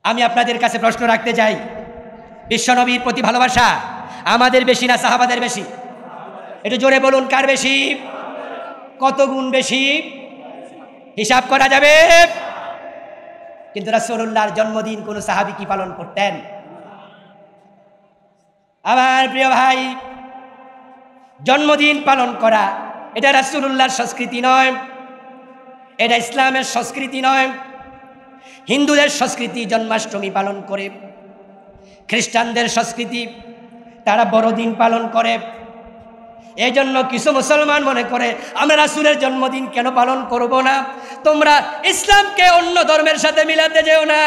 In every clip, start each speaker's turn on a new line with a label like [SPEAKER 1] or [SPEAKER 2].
[SPEAKER 1] আমি আপনাদের কাছে প্রশ্ন রাখতে চাই, বিশ্বনবীর প্রতি ভালোবাসা আমাদের বেশি না সাহাবাদের বেশি? একটু জোরে বলুন, কার বেশি? কত গুণ বেশি হিসাব করা যাবে? কিন্তু রাসূলুল্লাহর জন্মদিন কোন সাহাবী কি পালন করতেন? আমার প্রিয় ভাই, জন্মদিন পালন করা এটা রাসূলুল্লাহর সংস্কৃতি নয়, এটা ইসলামের সংস্কৃতি নয়। হিন্দুদের সংস্কৃতি জন্মাষ্টমী পালন করে, খ্রিস্টানদের সংস্কৃতি তারা বড়দিন পালন করে। এই জন্য কিছু মুসলমান মনে করে আমরা রাসূলের জন্মদিন কেন পালন করব না? তোমরা ইসলামকে অন্য ধর্মের সাথে মিলাতে যেও না।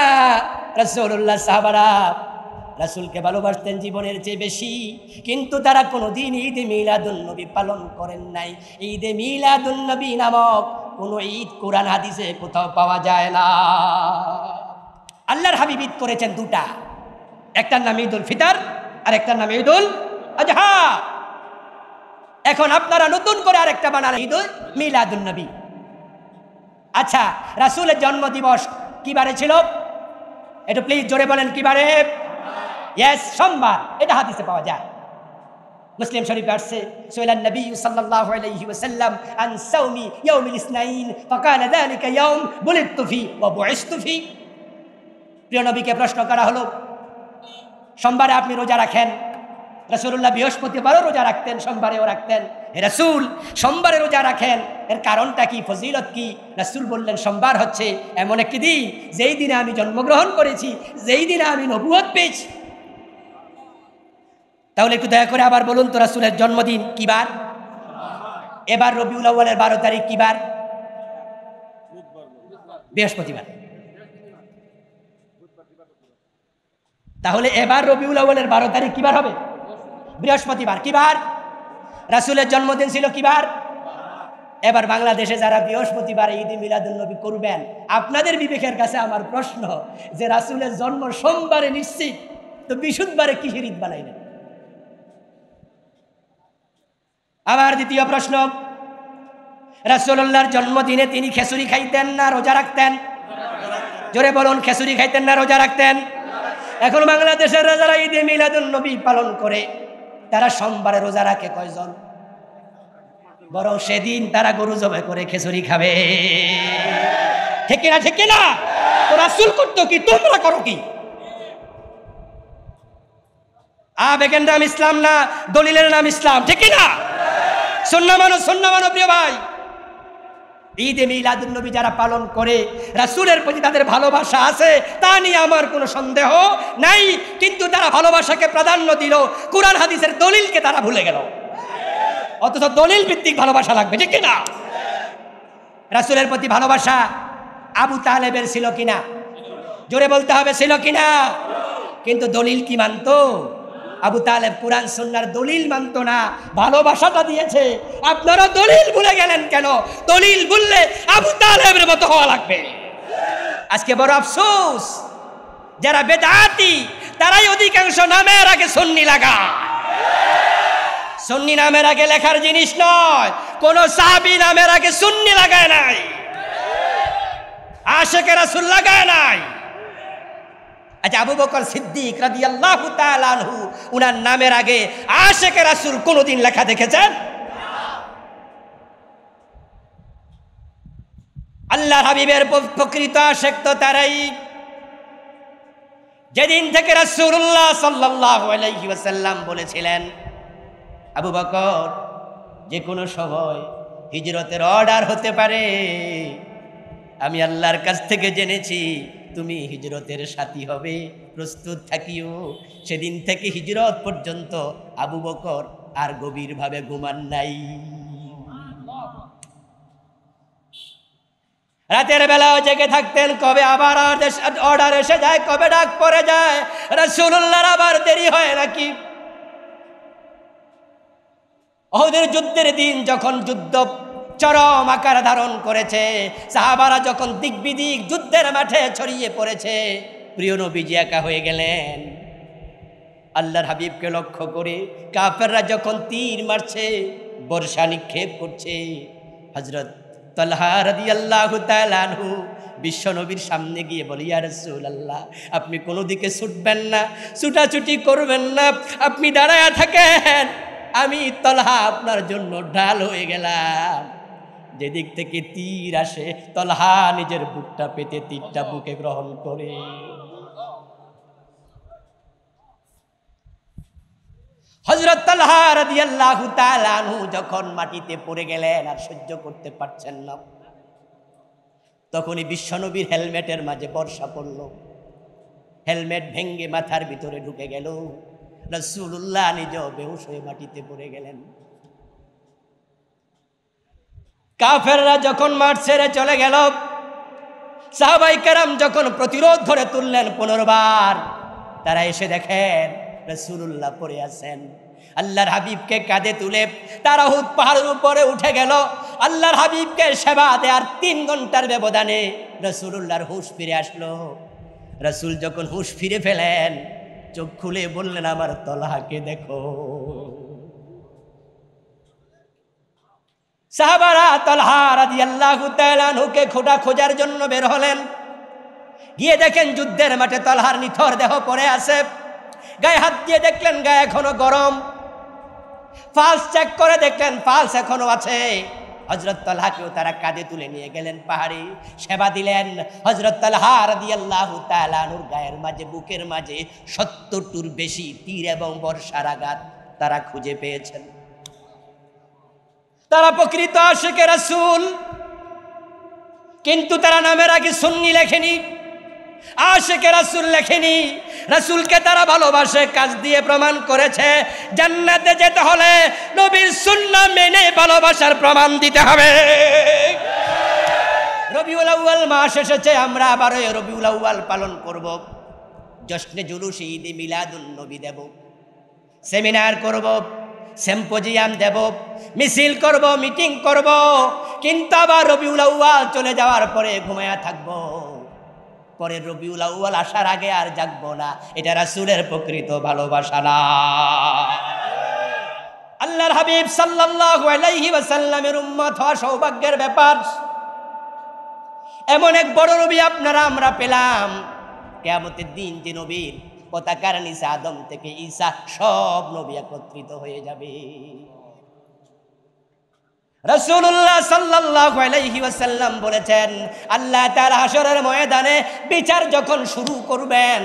[SPEAKER 1] রাসূলুল্লাহ সাহাবারা রাসূলকে ভালোবাসতেন জীবনের চেয়ে বেশি, কিন্তু তারা কোনোদিন ঈদে মিলাদুন্নবী পালন করেন নাই। ঈদে মিলাদুন্নবী নামক কোনো ঈদ কোরআন হাদিসে কোথাও পাওয়া যায় না। আল্লাহর হাবিব ঈদ করেছেন দুটা, একটার নাম ঈদুল ফিতর আর একটার নাম ঈদুল আজহা। এখন আপনারা নতুন করে আরেকটা বানালেন ঈদুল মিলাদুন্নবী। আচ্ছা, রাসূলের জন্মদিবস কি বারে ছিল? একটু প্লিজ জোরে বলেন, কি বারে? ইয়েস, সোমবার। এটা হাদিসে পাওয়া যায়, মুসলিম শরীফে আসছে, সুইলান নবী সাল্লাল্লাহু আলাইহি ওয়াসাল্লাম আন সাওমি ইয়াউমিল ইসনাইন ফাকালা যালিকা ইয়াউম বুলিতু ফি ওয়া বুইসতু ফি। প্রিয় নবীকে প্রশ্ন করা হলো, সোমবারে আপনি রোজা রাখেন, রাসূলুল্লাহ বৃহস্পতিবারও রোজা রাখতেন, সোমবারেও রাখতেন। হে রাসূল, সোমবারে রোজা রাখেন, এর কারণটা কি, ফজিলত কি? রাসূল বললেন, সোমবার হচ্ছে এমন একটি দিন যেই দিনে আমি জন্মগ্রহণ করেছি, যেই দিনে আমি নবুয়ত পেয়েছি। তাহলে একটু দয়া করে আবার বলুন তো, রাসূলের জন্মদিন কি বার? এবার রবিউল আউয়ালের 12 তারিখ কি বার? বৃহস্পতিবার। তাহলে এবার রবিউল আউয়ালের 12 তারিখ কি বার হবে? বৃহস্পতিবার। কি বার? রাসূলের জন্মদিন ছিল কি বার? এবার বাংলাদেশে যারা বৃহস্পতিবারে ঈদে মিলাদুন্নবী করবেন, আপনাদের বিবেকের কাছে আমার প্রশ্ন, যে রাসূলের জন্ম সোমবারে নিশ্চিত, তো বৃহস্পতিবারে কিসের ঈদ বানাইলেন? আবার দ্বিতীয় প্রশ্ন, রাসূলুল্লাহর জন্মদিনে তিনি খিচুড়ি খাইতেন না রোজা রাখতেন? জোরে বলুন, খিচুড়ি খাইতেন না রোজা রাখতেন? এখন বাংলাদেশের যারা ঈদে মিলাদুন্নবী পালন করে, তারা সোমবারে রোজা রাখে কয়জন? বরং সেদিন তারা গরু জবাই করে খিচুড়ি খাবে। ঠিক না? ঠিক না? তো রাসূল করতো কি, তোমরা করো কি? আবেগের নাম ইসলাম না, দলিলের নাম ইসলাম। ঠিক না? সুন্নাহ মানো, সুন্নাহ মানো প্রিয় ভাই। ঈদে মিলাদুন্নবী যারা পালন করে, রাসূলের প্রতি তাদের ভালোবাসা আছে, তা নিয়ে আমার কোনো সন্দেহ নাই, কিন্তু তারা ভালোবাসাকে প্রাধান্য দিল, কুরআন হাদিসের দলিলকে তারা ভুলে গেল। অথচ দলিল ভিত্তিক ভালোবাসা লাগবে। ঠিক না? রাসূলের প্রতি ভালোবাসা আবু তালেবের ছিল কিনা? জোরে বলতে হবে, ছিল কিনা? কিন্তু দলিল কি মানতো? আবু তালেব কুরআন সুন্নাহর দলিল মানতো না, ভালোবাসাটা দিয়েছে। আপনারা দলিল ভুলে গেলেন কেন? দলিল ভুললে আবু তালেবের মতো হওয়া লাগবে। আজকে বড় আফসোস, যারা বেদাতি তারাই অধিকাংশ নামের আগে সুন্নি লাগায়। সুন্নি নামের আগে লেখার জিনিস নয়, কোন সাহাবী নামের আগে সুন্নি লাগায় নাই, আশিকে রাসূল লাগায় নাই। আচ্ছা, আবু বকর সিদ্দিক রাদিয়াল্লাহু তাআলা আনহু, উনার নামের আগে আশিকে রাসূল কোনদিন লেখা দেখেছেন? আল্লাহর হাবিবের প্রকৃত আশিক তো তারাই, যেদিন থেকে রাসূলুল্লাহ সাল্লাল্লাহু আলাইহি ওয়াসাল্লাম বলেছিলেন, আবু বকর যে কোনো সময় হিজরতের অর্ডার হতে পারে, আমি আল্লাহর কাছ থেকে জেনেছি তুমি হিজরতের সাথী হবে, প্রস্তুত থাকিও। সেদিন থেকে হিজরত পর্যন্ত আবু বকর আর গভীরভাবে ঘুমান নাই। রাতের বেলাও জেগে থাকতেন, কবে আবার অর্ডার এসে যায়, কবে ডাক পড়ে যায়, রাসূলুল্লাহর আবার দেরি হয় নাকি। উহুদের যুদ্ধের দিন যখন যুদ্ধ চরম আকার ধারণ করেছে, সাহাবারা যখন দিক বিদিক যুদ্ধের মাঠে ছড়িয়ে পড়েছে, প্রিয় নবীজি একা হয়ে গেলেন। আল্লাহর হাবিবকে লক্ষ্য করে কাফেররা যখন তীর মারছে, বর্ষা নিক্ষেপ করছে, হযরত তালহা রাদিয়াল্লাহু তাআলা আনহু বিশ্ব নবীর সামনে গিয়ে বলি, ইয়া রাসূলুল্লাহ, আপনি কোনো দিকে ছুটবেন না, ছুটাছুটি করবেন না, আপনি দাঁড়ায়া থাকেন, আমি তলহা আপনার জন্য ঢাল হয়ে গেলাম। যেদিক থেকে তীর আসে তলহা নিজের বুকটা পেতে তীরটা বুকে গ্রহণ করে। হযরত তালহা রাদিয়াল্লাহু তাআলা আনহু যখন মাটিতে পড়ে গেলেন আর সহ্য করতে পারছেন না, তখনই বিশ্বনবীর হেলমেটের মাঝে বর্ষা পড়ল, হেলমেট ভেঙ্গে মাথার ভিতরে ঢুকে গেল। রাসূলুল্লাহ নিজেও বেহুশ হয়ে মাটিতে পড়ে গেলেন। কাফেররা যখন মাঠ ছেড়ে চলে গেল, সাহাবায়ে কেরাম যখন প্রতিরোধ গড়ে তুললেন 15 বার, তারা এসে দেখেন রাসূলুল্লাহ পড়ে আছেন। আল্লাহর হাবিবকে কাঁধে তুলে তারা উহুদ পাহাড়ের উপরে উঠে গেল। আল্লাহর হাবিবকে সেবা দেওয়ার 3 ঘন্টার ব্যবধানে রাসূলুল্লাহর হুঁশ ফিরে আসলো। রাসূল যখন হুঁশ ফিরে ফেলেন, চোখ খুলে বললেন, আমার তলহাকে দেখো। সাহাবারা তলহা রাদিয়াল্লাহু তাআলা আনহুকে খোঁজার জন্য বের হলেন। গিয়ে দেখেন যুদ্ধের মাঠে তলহার নিথর দেহ পড়ে আছে। গায়ে হাত দিয়ে দেখলেন গায়ে এখনো গরম। পালস চেক করে দেখলেন পালস এখনো আছে। হযরত তলহাকেও তারা কাঁধে তুলে নিয়ে গেলেন পাহাড়ে, সেবা দিলেন। হযরত তলহা রাদিয়াল্লাহু তাআলা আনহুর গায়ের মাঝে, বুকের মাঝে 70টির বেশি তীর এবং বর্ষার আঘাত তারা খুঁজে পেয়েছেন। তারা প্রকৃত আশিকে রাসূল, কিন্তু তারা নামের আগে সুন্নি লেখেনি, আশিকে রাসূল লেখেনি। রাসূলকে তারা ভালোবাসে, কাজ দিয়ে প্রমাণ করেছে জান্নাতে যেতে হলে নবীর সুন্নাহ মেনে ভালোবাসার প্রমাণ দিতে হবে। রবিউল আউয়াল মাস এসেছে, আমরা আবার রবিউল আউয়াল পালন করব, জশ্নে জুলুস ঈদে মিলাদুন নবী দেব, সেমিনার করব, সিম্পোজিয়াম দেব, মিছিল করব, মিটিং করব, কিন্তু আবার রবিউল আউয়াল চলে যাওয়ার পরে ঘুমায়া থাকবো। পরে রবিউল আউয়াল আসার আগে আর জাগবো না। এটা রাসূলের প্রকৃত ভালোবাসা না। আল্লাহর হাবিব সাল্লাল্লাহু আলাইহি ওয়াসাল্লামের উম্মত হওয়া সৌভাগ্যের ব্যাপার। এমন এক বড় নবী আপনারা আমরা পেলাম, কিয়ামতের দিন যে নবীর পতাকার নিচে আদম থেকে ঈসা সব নবী একত্রিত হয়ে যাবে। রাসূলুল্লাহ সাল্লাল্লাহু আলাইহি ওয়াসাল্লাম বলেছেন, আল্লাহ তাআলা হাশরের ময়দানে বিচার যখন শুরু করবেন,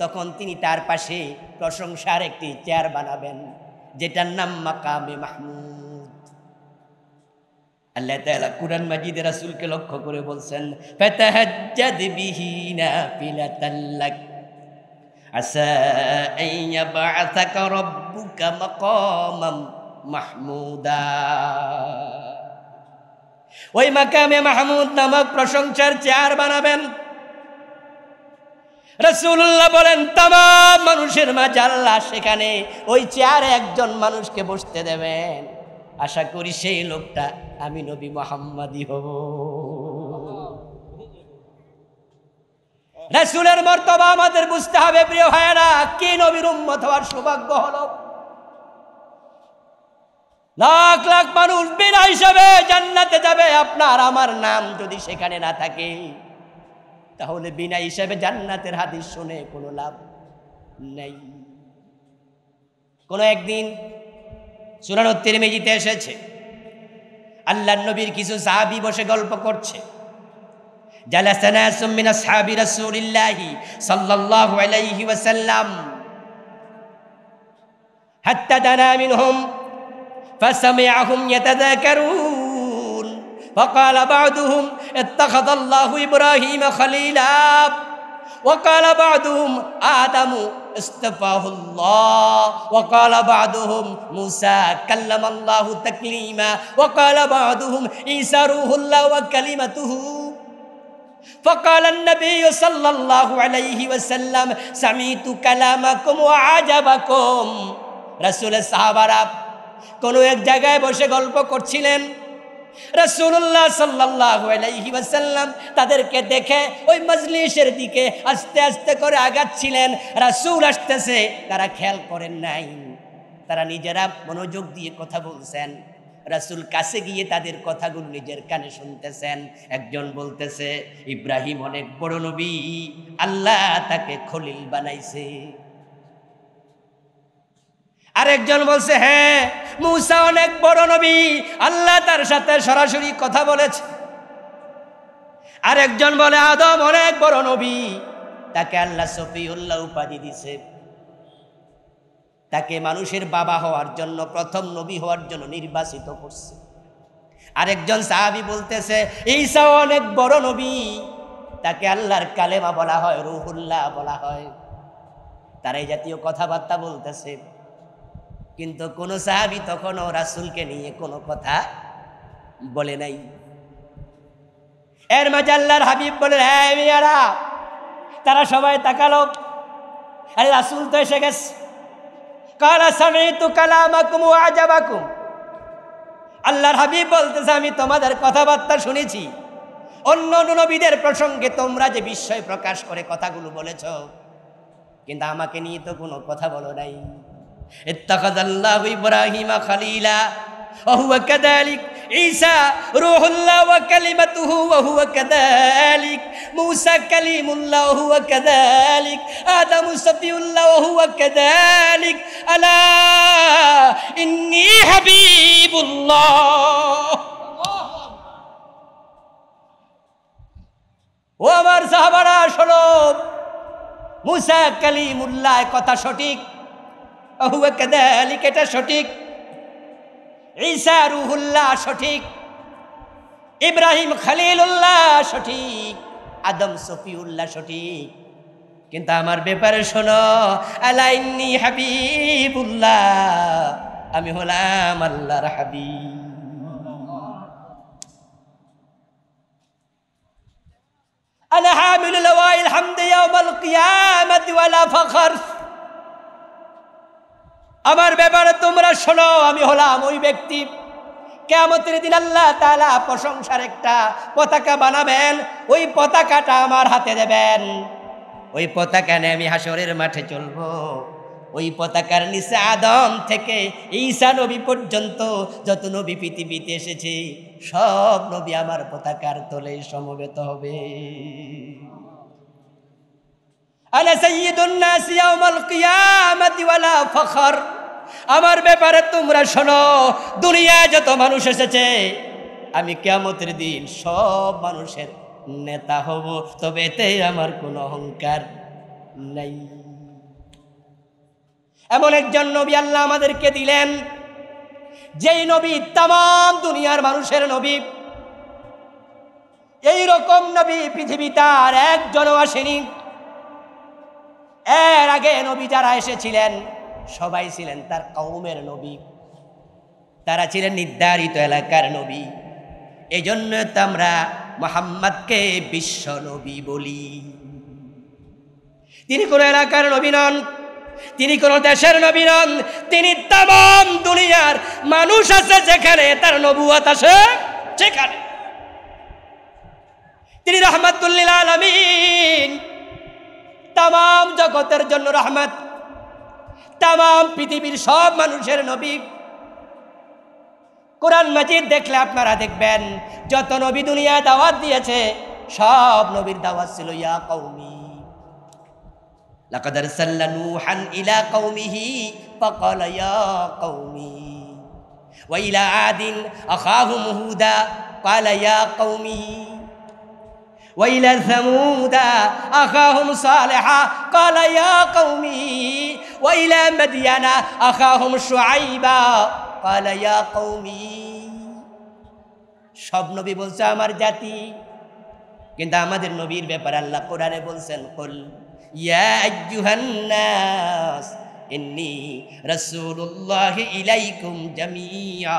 [SPEAKER 1] তখন তিনি তার পাশে প্রশংসার একটি চেয়ার বানাবেন, যেটার নাম মাকামে মাহমুদ। আল্লাহ তাআলা কুরআন মাজিদে রাসূলকে লক্ষ্য করে বলছেন, ফাতাহাজ্জাদ বিহি নাফিলাতাল লাক আসা আন ইয়াবআসাকা রাব্বুকা মাকামাম মাহমুদা। ওই মাকামে মাহমুদ নামক প্রশংসার চেয়ার বানাবেন। রাসূলুল্লাহ বলেন, तमाम মানুষের মাঝে আল্লাহ সেখানে ওই চেয়ারে একজন মানুষকে বসতে দেবেন। আশা করি সেই লোকটা আমি নবী মুহাম্মদই হব। রাসূলের মর্তবা আমাদের বুঝতে হবে প্রিয় ভাইয়েরা। কি নবীর উম্মত হওয়ার সৌভাগ্য হলো। লাখ লাখ মানুষ বিনা হিসাবে জান্নাতে যাবে, আপনার আমার নাম যদি সেখানে না থাকে, তাহলে বিনা হিসাবে জান্নাতের হাদিস শুনে কোনো লাভ নেই। কোন একদিন সুনান তিরমিজিতে এসেছে, আল্লাহর নবীর কিছু সাহাবী বসে গল্প করছে। জালাসা নাসুম মিন আসহাবি রাসূলিল্লাহি সাল্লাল্লাহু আলাইহি ওয়াসাল্লাম হাত্তা দানা মিনহুম فسمعهم يتذاكرون فقال بعضهم اتخذ الله إبراهيم خليلا وقال بعضهم آدم اصطفاه الله وقال بعضهم موسى كلم الله تكليما وقال بعضهم عيسى روح الله وكلمته فقال النبي صلى الله عليه وسلم سمعت كلامكم وعجبكم رسول الصحابة কোন এক জায়গায় বসে গল্প করছিলেন। রাসূলুল্লাহ সাল্লাল্লাহু আলাইহি ওয়াসাল্লাম তাদেরকে দেখে ওই মজলিসের দিকে আস্তে আস্তে করে আগাচ্ছিলেন। রাসূল আসতেছে, তারা খেয়াল করেন নাই, তারা নিজেরা মনোযোগ দিয়ে কথা বলছেন। রাসূল কাছে গিয়ে তাদের কথাগুলো নিজের কানে শুনতেছেন। একজন বলতেছে, ইব্রাহিম অনেক বড় নবী, আল্লাহ তাকে খলিল বানাইছে। আরেকজন বলছে, হ্যাঁ, মূসা অনেক বড় নবী, আল্লাহ তার সাথে সরাসরি কথা বলেছে। আরেকজন বলে, আদম অনেক বড় নবী, তাকে আল্লাহ সফিউল্লাহ উপাধি দিছে, তাকে মানুষের বাবা হওয়ার জন্য, প্রথম নবী হওয়ার জন্য নির্বাচিত করছে। আরেকজন সাহাবী বলতেছে, ঈসা অনেক বড় নবী, তাকে আল্লাহর কালেমা বলা হয়, রূহুল্লাহ বলা হয়। তারা এই জাতীয় কথাবার্তা বলতেছে, কিন্তু কোন সাহাবী তখনও রাসূলকে নিয়ে কোনো কথা বলে নাই। এর মাঝে আল্লাহর হাবিব বলে, হ্যাঁ মিয়ারা, তারা সবাই তাকালো, আরে রাসূল তো এসে গেছে। কালা সামিতু কালামাকুম ওয়া আজাবাকুম, আল্লাহর হাবিব বলতেছে, আমি তোমাদের কথাবার্তা শুনেছি, অন্য নবীদের প্রসঙ্গে তোমরা যে বিস্ময় প্রকাশ করে কথাগুলো বলেছ, কিন্তু আমাকে নিয়ে তো কোনো কথা বলো নাই। ইত্তাখাযাল্লাহু ইব্রাহিমা খলিলা ওয়া হুয়া কাযালিক, ঈসা রূহুল্লাহ ওয়া কালিমাতুহু ওয়া হুয়া কাযালিক, মূসা কালিমুল্লাহ ওয়া হুয়া কাযালিক, আদম সফিউল্লাহ ওয়া হুয়া কাযালিক, আলা ইন্নী হাবিবুল্লাহ। ও আমার সাহাবারা শোনো, মূসা কালিমুল্লাহ কথা সঠিক, ওয়া হুয়া কাযালিক এটা সঠিক, ঈসা রূহুল্লাহ সঠিক, ইব্রাহিম খলিলুল্লাহ সঠিক, আদম সফিউল্লাহ সঠিক, কিন্তু আমার ব্যাপারে শোনো, আলা ইন্নী হাবিবুল্লাহ, আমি হলাম আল্লাহর হাবিব। আনা হামিলুল লাওয়াইল হামদি ইয়াউমাল কিয়ামাতি ওয়ালা ফখর, আমার ব্যাপারে তোমরা শোনো, আমি হলাম ওই ব্যক্তি, কিয়ামতের দিন আল্লাহ তাআলা প্রশংসার একটা পতাকা বানাবেন, ওই পতাকাটা আমার হাতে দেবেন, ওই পতাকা নিয়ে আমি হাসরের মাঠে চলবো। ওই পতাকার নিচে আদম থেকে ঈসা নবী পর্যন্ত যত নবী পৃথিবীতে এসেছে, সব নবী আমার পতাকার তলে সমবেত হবে। আনা সাইয়্যিদুন নাস ইয়াউমাল কিয়ামাতি ওয়ালা ফখর, আমার ব্যাপারে তোমরা শোনো, দুনিয়ায় যত মানুষ এসেছে, আমি কিয়ামতের দিন সব মানুষের নেতা হব, তবে এতে আমার কোনো অহংকার নাই। এমন একজন নবী আল্লাহ আমাদেরকে দিলেন, যেই নবী তামাম দুনিয়ার মানুষের নবী। এই রকম নবী পৃথিবীতে আর একজনও আসেনি। এর আগে নবী যারা এসেছিলেন সবাই ছিলেন তার কওমের নবী, তারা ছিলেন নির্ধারিত এলাকার নবী। এই জন্য তো আমরা মুহাম্মদকে বিশ্ব নবী বলি। তিনি কোন এলাকার নবী নন, তিনি কোন দেশের নবী নন, তিনি তামাম দুনিয়ার মানুষ আছে যেখানে তার নবুয়ত আছে সেখানে। তিনি রাহমাতুল লিল আলামিন, তামাম জগতের জন্য রহমত, তামাম পৃথিবীর সব মানুষের নবী। কোরআন মাজিদ দেখলে আপনারা দেখবেন যত নবী দুনিয়া দাওয়াত দিয়েছে সব নবীর দাওয়াত ছিল ইয়া কওমি। লাকাদ আরসালনা নূহান ইলা কওমিহি ফাকালা ইয়া কওমি ওয়া ইলা আদিন আখাহুম হুদা ক্বালা ইয়া কওমি ওয়া ইলা সামুদা আখাহুম সালিহা ক্বালা ইয়া কওমি ওয়া ইলা মাদিয়ানা আখাহুম শুআইবা ক্বালা ইয়া কওমি। সব নবী বলছে আমার জাতি, কিন্তু আমাদের নবীর ব্যাপারে আল্লাহ কোরআনে বলছেন কুল ইয়া আইয়ুহান নাস ইন্নী রাসূলুল্লাহি ইলাইকুম জামিআ।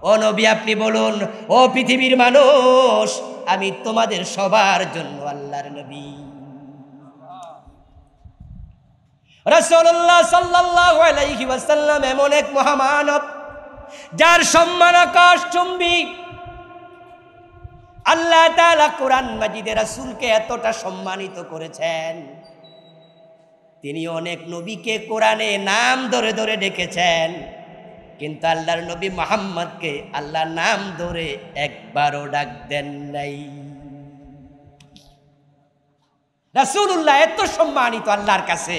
[SPEAKER 1] ও নবী আপনি বলুন, ও পৃথিবীর মানুষ, আমি তোমাদের সবার জন্য আল্লাহর নবী। রাসূলুল্লাহ সাল্লাল্লাহু আলাইহি ওয়াসাল্লাম এমন এক মহামানব যার সম্মান আকাশচুম্বী। আল্লাহ তাআলা কোরআন মাজিদে রাসূলকে এতটা সম্মানিত করেছেন, তিনি অনেক নবীকে কোরআনে নাম ধরে ধরে ডেকেছেন, কিন্তু আল্লাহর নবী মুহাম্মদকে আল্লাহর নাম ধরে একবারও ডাক দেন নাই। রাসূলুল্লাহ এত সম্মানিত আল্লাহর কাছে,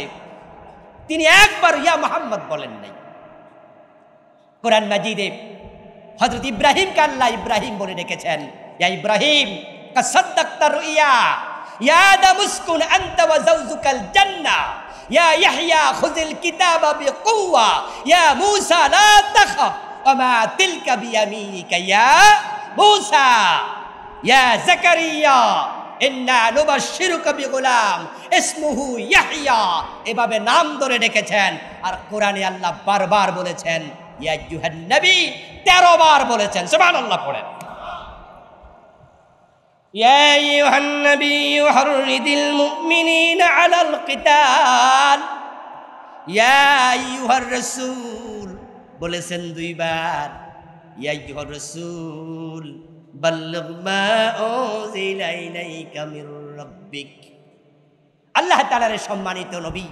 [SPEAKER 1] তিনি একবার ইয়া মুহাম্মদ বলেন নাই। কোরআন মাজিদে হযরত ইব্রাহিমকে আল্লাহ ইব্রাহিম বলে ডেকেছেন, ইয়া ইব্রাহিম কা সাদ্দাকতা রুইয়া ইয়া আদম উসকুন আনতা ওয়া যাওজুকাল জান্নাহ ইয়া ইয়াহইয়া খুযিল কিতাবা বিকুওয়া ইয়া মূসা লা তাখাফ ওয়া মা তিলকা বিয়ামিনিকা ইয়া মূসা ইয়া যাকারিয়া ইন্না নুবাশশিরুকা বিগুলাম ইসমুহু ইয়াহইয়া। এভাবে নাম ধরে ডেকেছেন। আর কোরআনে আল্লাহ বারবার বলেছেন ইয়া আইয়ুহান নবী, 13 বার বলেছেন। সুবহানাল্লাহ পড়েন। ইয়া আইয়ুহান নবী হাররিদিল মুমিনিনা আলাল কিতাল। ইয়া আইয়ুহার রাসূল বলেছেন 2 বার। ইয়া আইয়ুহার রাসূল বাল্লিগ মা উনজিলা ইলাইকা মির রাব্বিক। আল্লাহ তাআলার সম্মানিত নবী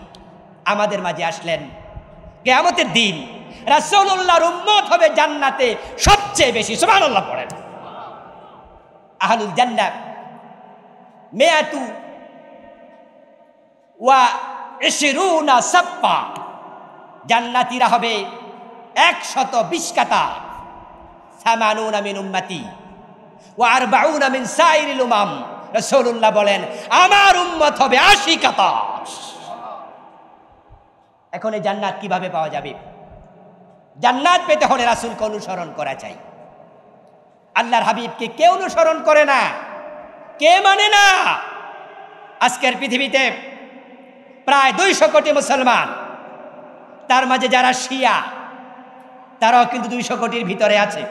[SPEAKER 1] আমাদের মাঝে আসলেন। কিয়ামতের দিন রাসূলুল্লাহর উম্মত হবে জান্নাতে সবচেয়ে বেশি। সুবহানাল্লাহ পড়েন। আহলুল জান্নাহ মিয়াতু ওয়া 20 সাফা। জান্নাতীরা হবে 120 কাতার। 80 মিন উম্মতি ওয়া 40 মিন সাইরিল উমাম। রাসূলুল্লাহ বলেন আমার উম্মত হবে 80 কাতার। এখন এই জান্নাত কিভাবে পাওয়া যাবে? জান্নাত পেতে হলে রাসূলকে অনুসরণ করা চাই। আল্লাহর হাবিবকে কে অনুসরণ করে না, কে মানে না? আজকের পৃথিবীতে প্রায় 200 কোটি মুসলমান, তার মাঝে যারা শিয়া তারাও কিন্তু 200 কোটির ভিতরে আছে।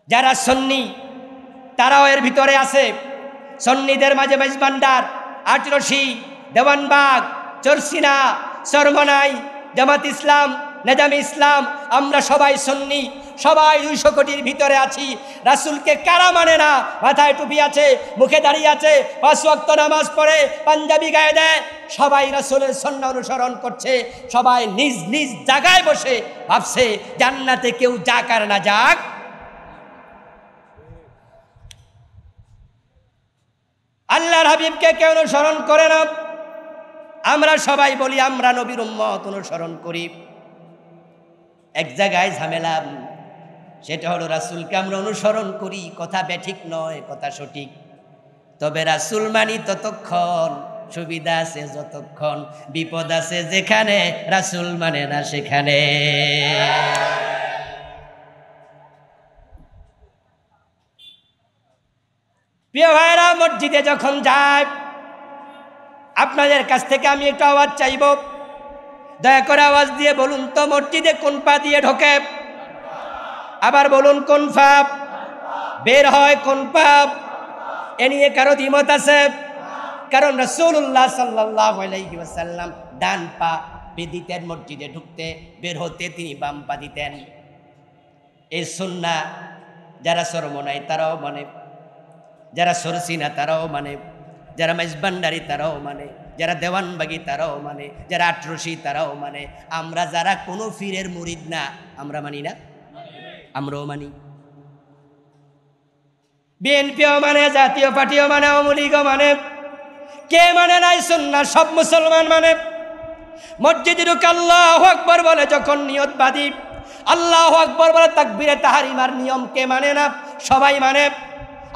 [SPEAKER 1] যারা সুন্নি তারাও এর ভিতরে আছে। সুন্নিদের মাঝে মেজবান্ডার, আটরশি, দেওয়ানবাগ, চরসিনা, সরমনাই, জামাত ইসলাম, নেজামি ইসলাম, আমরা সবাই সুন্নি, সবাই 200 কোটির ভিতরে আছি। রাসূলকে কারা মানে না? মাথায় টুপি আছে, মুখে দাঁড়িয়ে আছে, 5 ওয়াক্ত নামাজ পড়ে, পাঞ্জাবি গায়ে দেয়, সবাই রাসূলের সুন্নাহ অনুসরণ করছে। সবাই নিজ নিজ জায়গায় বসে ভাবছে জান্নাতে কেউ যাক আর না যাক, আল্লাহর হাবিবকে কেউ অনুসরণ করে না। আমরা সবাই বলি আমরা নবীর উম্মত, অনুসরণ করি। এক জায়গায় ঝামেলা, সেটা হলো রাসূলকে আমরা অনুসরণ করি, কথা বেঠিক নয়, কথা সঠিক। তবে রাসূল মানি ততক্ষণ, সুবিধা আছে যতক্ষণ, বিপদ আছে যেখানে, রাসূল মানে না সেখানে। প্রিয় ভাইরা, মসজিদে যখন যায়, আপনাদের কাছ থেকে আমি একটু আওয়াজ চাইব। দয়া করে আওয়াজ দিয়ে বলুন তো মসজিদে কোন পা দিয়ে ঢোকে? আবার বলুন কোন পা বের হয়, কোন পা? এ নিয়ে কারো দ্বিমত আছে? কারণ রাসূলুল্লাহ সাল্লাল্লাহু আলাইহি ওয়াসাল্লাম ডান পা দিতেন মসজিদে ঢুকতে, বের হতে তিনি বাম পা দিতেন। এই সুন্নাহ যারা সরমনাই তারাও মানে, যারা সরসিনা তারাও মানে, যারা মেজবান্ডারি তারাও মানে, যারা দেওয়ানবাগি তারাও মানে, যারা আটরশি তারাও মানে। আমরা যারা কোনো ফিরের মুরিদ না, আমরা মানি না? আমরাও মানি। বিএনপিও মানে, জাতীয় পার্টিও মানে, আওয়ামী লীগও মানে। কে মানে নাই সুন্নাহ? সব মুসলমান মানে। মসজিদে ঢুকে আল্লাহু আকবার বলে যখন নিয়ত বাঁধি, আল্লাহু আকবার বলে তাকবীরে তাহরিমার নিয়ম কে মানে না? সবাই মানে।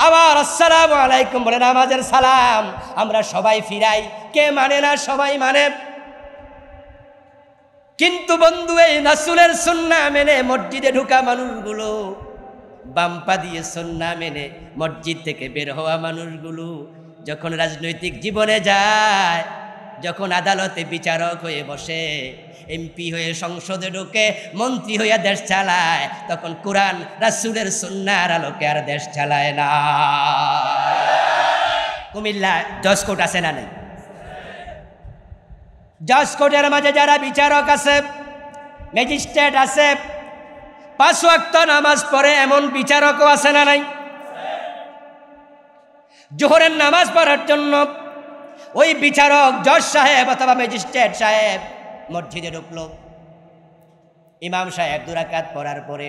[SPEAKER 1] আবার আসসালামু আলাইকুম বলে নামাজের সালাম আমরা সবাই ফিরাই, কে মানে না? সবাই মানে। কিন্তু বন্ধু, এই রাসূলের সুন্নাহ মেনে মসজিদে ঢোকা মানুষগুলো, বাম পা দিয়ে সুন্নাহ মেনে মসজিদ থেকে বের হওয়া মানুষগুলো যখন রাজনৈতিক জীবনে যায়, যখন আদালতে বিচারক হয়ে বসে, এমপি হয়ে সংসদে ঢোকে, মন্ত্রী হইয়া দেশ চালায়, তখন কোরআন রাসূলের সুন্নাহর আলোকে আর দেশ চালায় না। কুমিল্লা জজ কোর্ট আছে না? নেই? জজ কোর্টের মাঝে যারা বিচারক আছে, ম্যাজিস্ট্রেট আছে, 5 ওয়াক্ত নামাজ পড়ে এমন বিচারকও আছে না? নাই? জোহরের নামাজ পড়ার জন্য ওই বিচারক, জজ সাহেব অথবা ম্যাজিস্ট্রেট সাহেব মসজিদে ঢুকলো, ইমাম সাহেব 2 রাকাত পড়ার পরে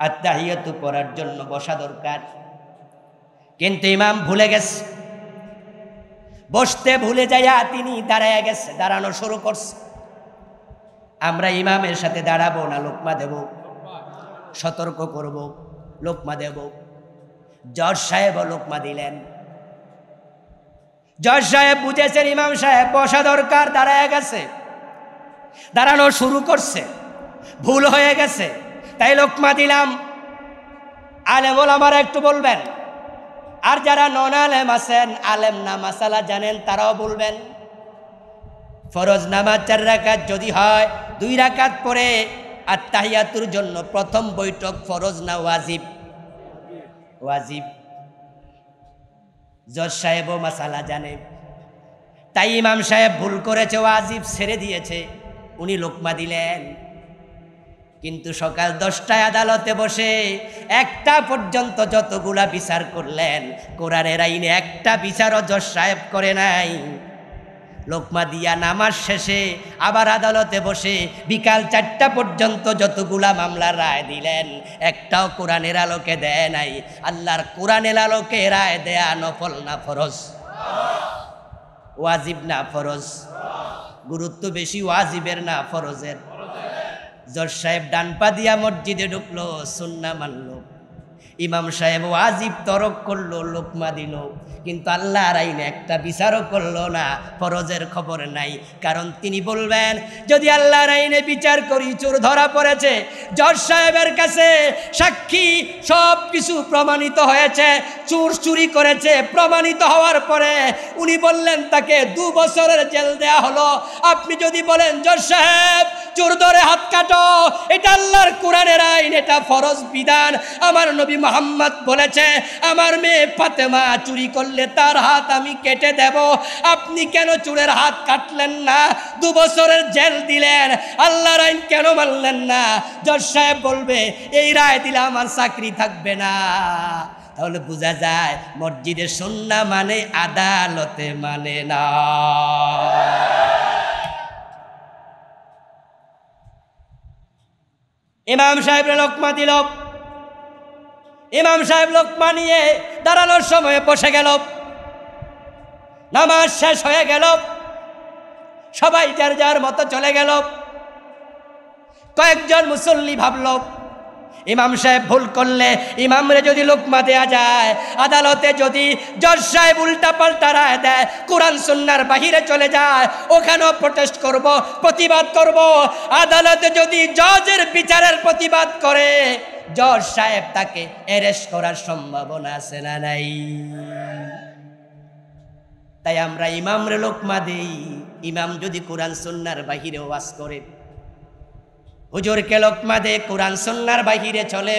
[SPEAKER 1] আত্তাহিয়াতু পড়ার জন্য বসা দরকার, কিন্তু ইমাম ভুলে গেছে, বসতে ভুলে যাইয়া তিনি দাঁড়ায় গেছে, দাঁড়ানো শুরু করছে। আমরা ইমামের সাথে দাঁড়াবো না লোকমা দেব, সতর্ক করব, লোকমা দেব। জজ সাহেব লোকমা দিলেন। জজ সাহেব বুঝেছেন ইমাম সাহেব বসা দরকার, দাঁড়ায় গেছে, দাঁড়ানো শুরু করছে, ভুল হয়ে গেছে, তাই লোকমা দিলাম। আলেম ওলামারা একটু বলবেন, আর যারা নন আলেম আছেন, আলেম না মাসালা জানেন, তারাও বলবেন। ফরজ নামাজ 4 রাকাত যদি হয়, 2 রাকাত পরে আত্তাহিয়াতুর জন্য প্রথম বৈঠক ফরজ না ওয়াজিব? ওয়াজিব। জজ সাহেবও মাসালা জানে, তাই ইমাম সাহেব ভুল করেছে, ওয়াজিব ছেড়ে দিয়েছে, উনি লোকমা দিলেন। কিন্তু সকাল 10টায় আদালতে বসে 1টা পর্যন্ত যতগুলা বিচার করলেন, কোরআনের আইনে একটা বিচারও জজ সাহেব করে নাই। লোকমা দিয়া নামাজ শেষে আবার আদালতে বসে বিকাল 4টা পর্যন্ত যতগুলা মামলার রায় দিলেন, একটাও কোরআনের আলোকে দেয় নাই। আল্লাহর কোরআনের আলোকে রায় দেয়া নফল না ফরজ? ওয়াজিব না ফরজ? গুরুত্ব বেশি ওয়াজিবের না ফরজের? জজ সাহেব ডান পা দিয়া মসজিদে ঢুকলো, সুন্নাহ মানলো। ইমাম সাহেব ওয়াজিব তরক করলো, লোকমা দিল, কিন্তু আল্লাহর আইনে একটা বিচারও করলো না, ফরজের খবর নাই। কারণ তিনি বলবেন, যদি আল্লাহর আইনে বিচার করি চোর ধরা পড়েছে, জজ সাহেবের কাছে সাক্ষী সব কিছু প্রমাণিত হয়েছে, চোর চুরি করেছে, প্রমাণিত হওয়ার পরে উনি বললেন তাকে 2 বছরের জেল দেয়া হলো। আপনি যদি বলেন জজ সাহেব চোর ধরে হাত কাটো, এটা আল্লাহর কোরআনের আইন, এটা ফরজ বিধান, আমার নবী মুহাম্মদ বলেছে আমার মেয়ে ফাতেমা চুরি করলে তার হাত আমি কেটে দেব, আপনি কেন চোরের হাত কাটলেন না, 2 বছরের জেল দিলেন, আল্লাহর আইন কেন মানলেন না? জজ সাহেব বলবে এই রায় দিলে আমার চাকরি থাকবে না। তাহলে বোঝা যায় মসজিদে সুন্নাহ মানে আদালতে মানে না। ইমাম সাহেব লোকমা দিল, ইমাম সাহেব লোকমা নিয়ে দাঁড়ানোর সময় বসে গেল। নামাজ শেষ হয়ে গেল, সবাই যার যার মতো চলে গেল। কয়েকজন মুসল্লি ভাবল ইমাম সাহেব ভুল করলে ইমামরে যদি লোকমা দেয়া যায়, আদালতে যদি জজ সাহেব উল্টা পাল্টা রায় দেয়, কোরআন সুন্নাহর বাহিরে চলে যায়, ওখানেও প্রটেস্ট করব, প্রতিবাদ করব। আদালতে যদি জজের বিচারের প্রতিবাদ করে, জজ সাহেব তাকে অ্যারেস্ট করার সম্ভাবনা আছে না নাই? তাই আমরা ইমামরে লোকমা দেই। ইমাম যদি কোরআন সুন্নাহর বাহিরে ওয়াজ করে, হুজুরকে লোকমা দে, কোরআন সুন্নাহর বাহিরে চলে,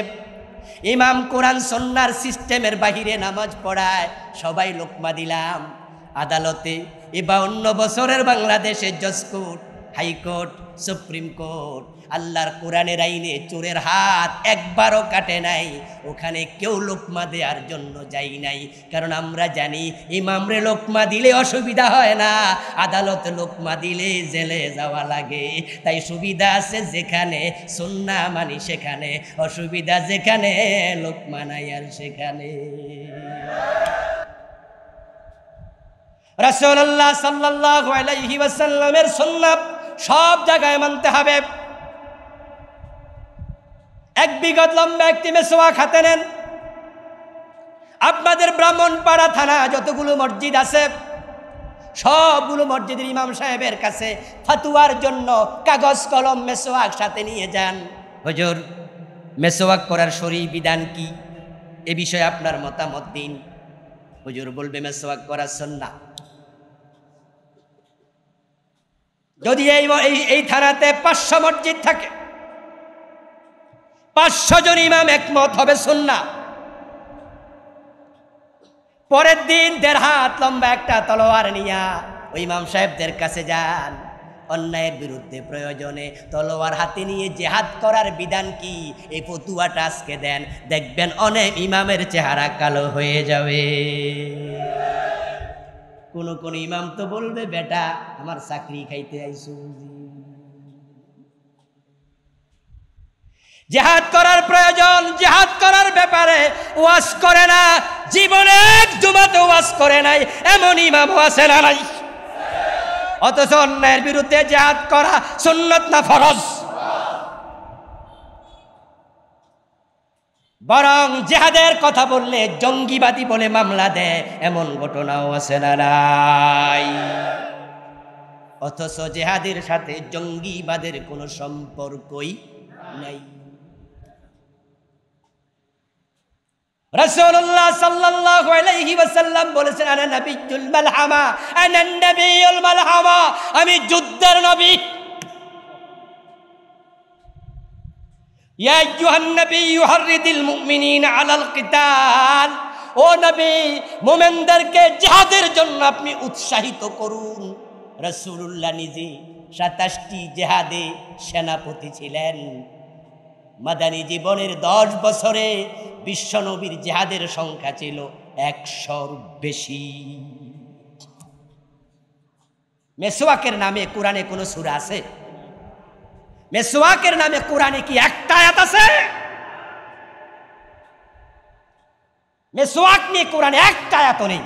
[SPEAKER 1] ইমাম কোরআন সুন্নাহর সিস্টেমের বাহিরে নামাজ পড়ায়, সবাই লোকমা দিলাম। আদালতে 52 বছরের বাংলাদেশে জজ কোর্ট, হাইকোর্ট, সুপ্রিম কোর্ট, আল্লাহর কোরআনের আইনে চোরের হাত একবারও কাটে নাই, ওখানে কেউ লোকমা দেওয়ার জন্য যাই নাই। কারণ আমরা জানি ইমামরে লোকমা দিলে অসুবিধা হয় না, আদালতে লোকমা দিলে জেলে যাওয়া লাগে। তাই সুবিধা আছে যেখানে, সুন্নাহ মানি সেখানে, অসুবিধা যেখানে, লোকমা নাই আর সেখানে। রাসূলুল্লাহ সাল্লাল্লাহু আলাইহি ওয়াসাল্লামের সুন্নাহ সব জায়গায় মানতে হবে। 1 বিঘত লম্বা একটি মেসওয়াক হাতে নেন। আপনাদের ব্রাহ্মণপাড়া থানা যতগুলো মসজিদ আছে, সবগুলো মসজিদের ইমাম সাহেবের কাছে ফতোয়ার জন্য কাগজ কলম মেসওয়াক সাথে নিয়ে যান। হুজুর, মেসওয়াক করার শরঈ বিধান কি, এ বিষয়ে আপনার মতামত দিন। হুজুর বলবে মেসওয়াক করা সুন্নাহ। যদি এই থানাতে 500 মসজিদ থাকে, 500 জন ইমাম একমত হবে সুন্নাহ। পরের দিন 1.5 হাত লম্বা একটা তলোয়ার নিয়া ওই ইমাম সাহেবদের কাছে যান। অন্যায়ের বিরুদ্ধে প্রয়োজনে তলোয়ার হাতে নিয়ে জিহাদ করার বিধান কি, এই ফতুয়াটা আজকে দেন, দেখবেন অনেক ইমামের চেহারা কালো হয়ে যাবে। কোন ইমাম তো বলবে বেটা আমার চাকরি খাইতে আইছো বুঝি। জিহাদ করার প্রয়োজন, জিহাদ করার ব্যাপারে ওয়াজ করে না, জীবনে এক জুমাতে ওয়াজ করে নাই এমন ইমামও আছে না নাই? অথচ অন্যায়ের বিরুদ্ধে জিহাদ করা সুন্নাত না ফরজ? বরং জিহাদের কথা বললে জঙ্গিবাদী বলে মামলা দেয়, এমন ঘটনাও আছে না নাই? অথচ জিহাদের সাথে জঙ্গিবাদের কোনো সম্পর্কই নাই। রাসূলুল্লাহ সাল্লাল্লাহু আলাইহি ওয়াসাল্লাম বলেছেন, আনা নাবিয়্যুল মালহামা, আনা নাবিয়্যুল মালহামা, আমি যুদ্ধের নবী। ইয়া আইয়ুহান নাবিয়্যু হাররিদিল মুমিনিনা আলাল কিতাল, ও নবী মুমিনদেরকে জিহাদের জন্য আপনি উৎসাহিত করুন। রাসূলুল্লাহ নিজে 27টি জিহাদে সেনাপতি ছিলেন। মাদানী জীবনের 10 বছরে বিশ্বনবীর জিহাদের সংখ্যা ছিল 100-র বেশি। মেসওয়াকের নামে কোরআনে কোন সূরা আছে? মেসওয়াকের নামে কোরআনে কি একটা আয়াত আছে? মেসওয়াক নিয়ে কোরআনে একটা আয়াত নেই।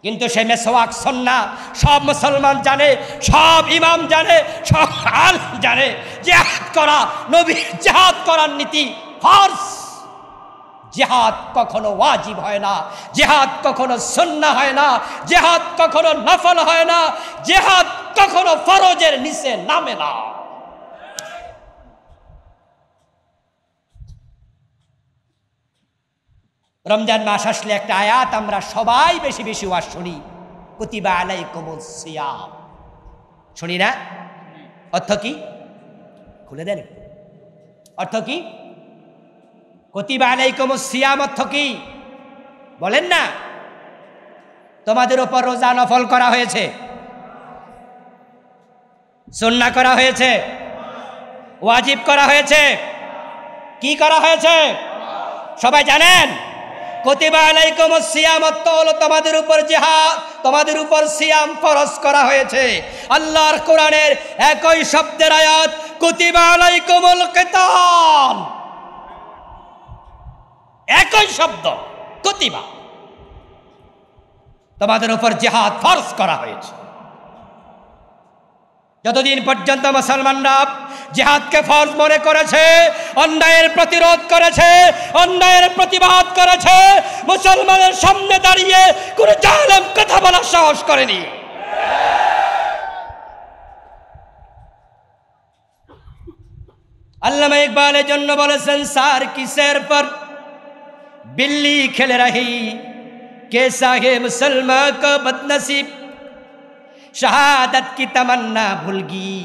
[SPEAKER 1] কিন্তু সে মেসওয়াক সুন্নাহ সব মুসলমান জানে, সব ইমাম জানে, সব আলেম জানে। জিহাদ করা নবী, জিহাদ করার নীতি ফরজ। জিহাদ কখনো ওয়াজিব হয় না, জিহাদ কখনো সুন্নাহ হয় না, জিহাদ কখনো নফল হয় না, জিহাদ কখনো ফরজের নিচে নামে না। রমজান মাস আসলে একটা আয়াত আমরা সবাই বেশি বেশি ওয়াজ শুনি, কুতিবা আলাইকুমুস সিয়াম। শুনি না? অর্থ কি? খুলে দেন। অর্থ কি? কুতিবা আলাইকুমুস সিয়াম অর্থ কি বলেন না? তোমাদের উপর রোজা নফল করা হয়েছে, সুন্নাহ করা হয়েছে, ওয়াজিব করা হয়েছে। কি করা হয়েছে সবাই জানেন? কুতিবা আলাইকুমুস সিয়াম অর্থ হলো তোমাদের উপর জিহাদ, তোমাদের উপর সিয়াম ফরজ করা হয়েছে। আল্লাহর কোরআনের একই শব্দের আয়াত, কুতিবা আলাইকুমুল কিতাল, একই শব্দ কুতিবা, তোমাদের উপর জিহাদ ফরজ করা হয়েছে। যতদিন পর্যন্ত মুসলমানরা জিহাদকে ফরজ মনে করেছে, অন্যায়ের প্রতিরোধ করেছে, অন্যায়ের প্রতিবাদ করেছে, মুসলমানের সামনে দাঁড়িয়ে কোন জালেম কথা বলার সাহস করেনি। আল্লামা ইকবালের জন্য বলেছেন, সার কিসের पर बिल्ली खेल रही कैसा है मुसलमान का बदनसीब, शहादत की तमन्ना भूल गई